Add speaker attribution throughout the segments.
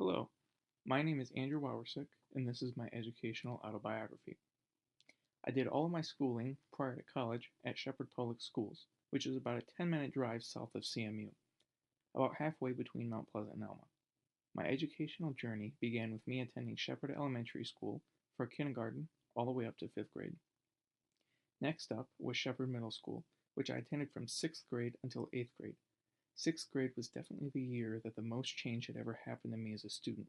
Speaker 1: Hello, my name is Andrew Wawersick, and this is my educational autobiography. I did all of my schooling prior to college at Shepherd Public Schools, which is about a 10-minute drive south of CMU, about halfway between Mount Pleasant and Elma. My educational journey began with me attending Shepherd Elementary School for kindergarten all the way up to 5th grade. Next up was Shepherd Middle School, which I attended from 6th grade until 8th grade. 6th grade was definitely the year that the most change had ever happened to me as a student.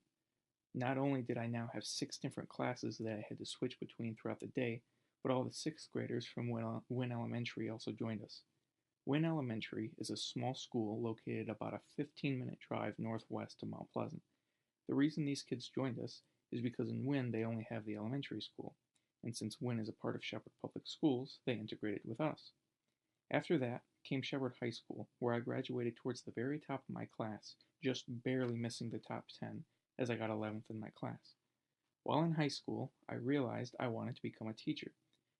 Speaker 1: Not only did I now have 6 different classes that I had to switch between throughout the day, but all the 6th graders from Wynn Elementary also joined us. Wynn Elementary is a small school located about a 15-minute drive northwest of Mount Pleasant. The reason these kids joined us is because in Wynn they only have the elementary school, and since Wynn is a part of Shepherd Public Schools, they integrated with us. After that came Shepherd High School, where I graduated towards the very top of my class, just barely missing the top 10, as I got 11th in my class. While in high school, I realized I wanted to become a teacher.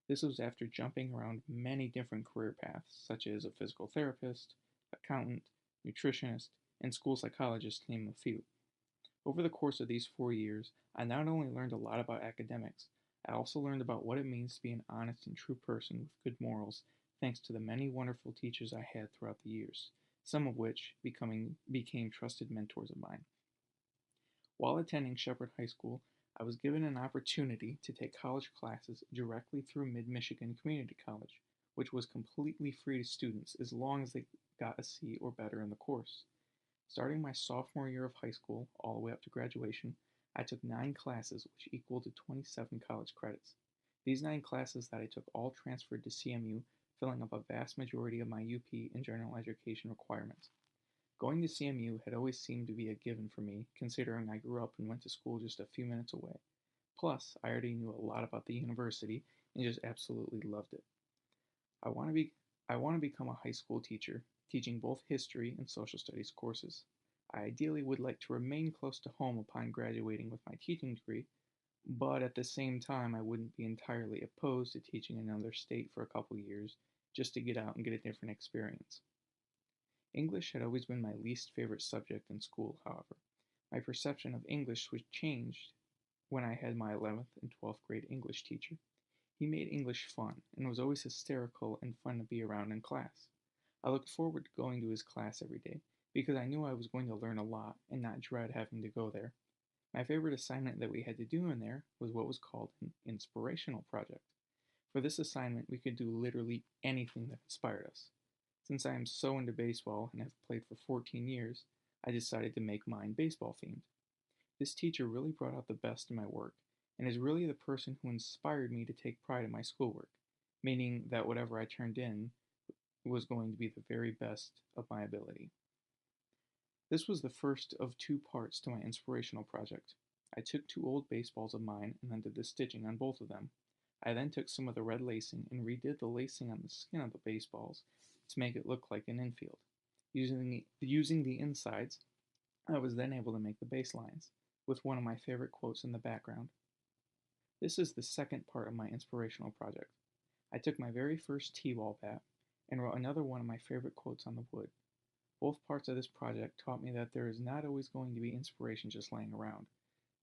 Speaker 1: This was after jumping around many different career paths, such as a physical therapist, accountant, nutritionist, and school psychologist, to name a few. Over the course of these 4 years, I not only learned a lot about academics, I also learned about what it means to be an honest and true person with good morals, thanks to the many wonderful teachers I had throughout the years, some of which became trusted mentors of mine. While attending Shepherd High School, I was given an opportunity to take college classes directly through Mid-Michigan Community College, which was completely free to students as long as they got a C or better in the course. Starting my sophomore year of high school all the way up to graduation, I took 9 classes, which equaled to 27 college credits. These 9 classes that I took all transferred to CMU, filling up a vast majority of my UP and general education requirements. Going to CMU had always seemed to be a given for me, considering I grew up and went to school just a few minutes away. Plus, I already knew a lot about the university and just absolutely loved it. I want to be I want to become a high school teacher, teaching both history and social studies courses. I ideally would like to remain close to home upon graduating with my teaching degree, but at the same time, I wouldn't be entirely opposed to teaching in another state for a couple years just to get out and get a different experience. English had always been my least favorite subject in school, however. My perception of English was changed when I had my 11th and 12th grade English teacher. He made English fun and was always hysterical and fun to be around in class. I looked forward to going to his class every day because I knew I was going to learn a lot and not dread having to go there. My favorite assignment that we had to do in there was what was called an inspirational project. For this assignment, we could do literally anything that inspired us. Since I am so into baseball and have played for 14 years, I decided to make mine baseball themed. This teacher really brought out the best in my work and is really the person who inspired me to take pride in my schoolwork, meaning that whatever I turned in was going to be the very best of my ability. This was the first of 2 parts to my inspirational project. I took 2 old baseballs of mine and then did the stitching on both of them. I then took some of the red lacing and redid the lacing on the skin of the baseballs to make it look like an infield. Using the insides, I was then able to make the baselines, with one of my favorite quotes in the background. This is the second part of my inspirational project. I took my very first T-ball bat and wrote another one of my favorite quotes on the wood. Both parts of this project taught me that there is not always going to be inspiration just laying around.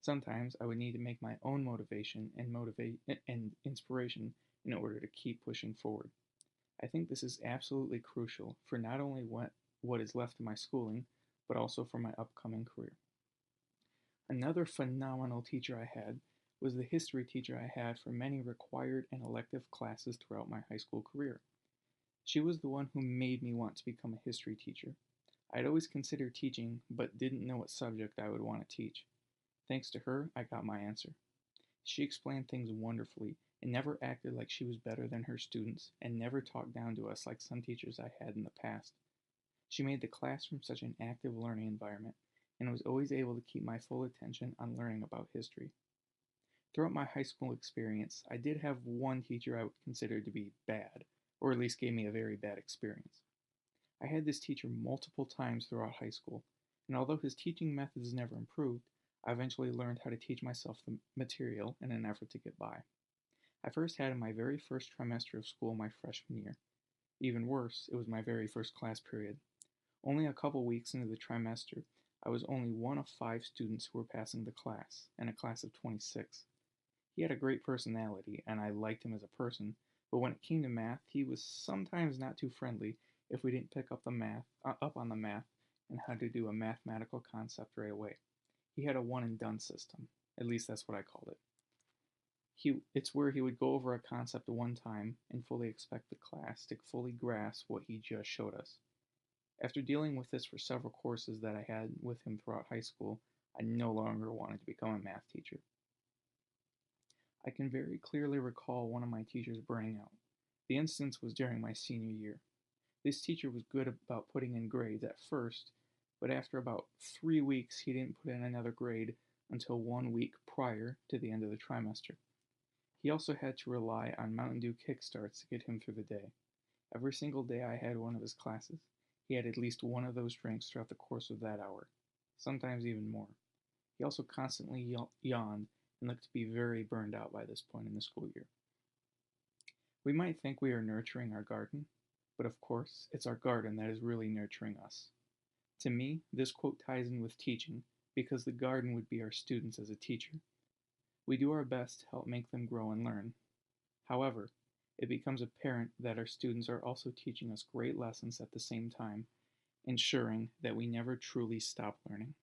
Speaker 1: Sometimes I would need to make my own motivation and inspiration in order to keep pushing forward. I think this is absolutely crucial for not only what is left of my schooling, but also for my upcoming career. Another phenomenal teacher I had was the history teacher I had for many required and elective classes throughout my high school career. She was the one who made me want to become a history teacher. I'd always considered teaching, but didn't know what subject I would want to teach. Thanks to her, I got my answer. She explained things wonderfully and never acted like she was better than her students and never talked down to us like some teachers I had in the past. She made the classroom such an active learning environment and was always able to keep my full attention on learning about history. Throughout my high school experience, I did have one teacher I would consider to be bad, or at least gave me a very bad experience. I had this teacher multiple times throughout high school, and although his teaching methods never improved, I eventually learned how to teach myself the material in an effort to get by. I first had in my very first trimester of school my freshman year. Even worse, it was my very first class period. Only a couple weeks into the trimester, I was only one of 5 students who were passing the class, in a class of 26. He had a great personality, and I liked him as a person, but when it came to math, he was sometimes not too friendly if we didn't pick up on the math and how to do a mathematical concept right away. He had a one and done system. At least that's what I called it. It's where he would go over a concept one time and fully expect the class to fully grasp what he just showed us. After dealing with this for several courses that I had with him throughout high school, I no longer wanted to become a math teacher. I can very clearly recall one of my teachers burning out. The instance was during my senior year. This teacher was good about putting in grades at first, but after about 3 weeks, he didn't put in another grade until 1 week prior to the end of the trimester. He also had to rely on Mountain Dew kickstarts to get him through the day. Every single day I had one of his classes, he had at least one of those drinks throughout the course of that hour, sometimes even more. He also constantly yawned and looked to be very burned out by this point in the school year. We might think we are nurturing our garden, but of course, it's our garden that is really nurturing us. To me, this quote ties in with teaching, because the garden would be our students as a teacher. We do our best to help make them grow and learn. However, it becomes apparent that our students are also teaching us great lessons at the same time, ensuring that we never truly stop learning.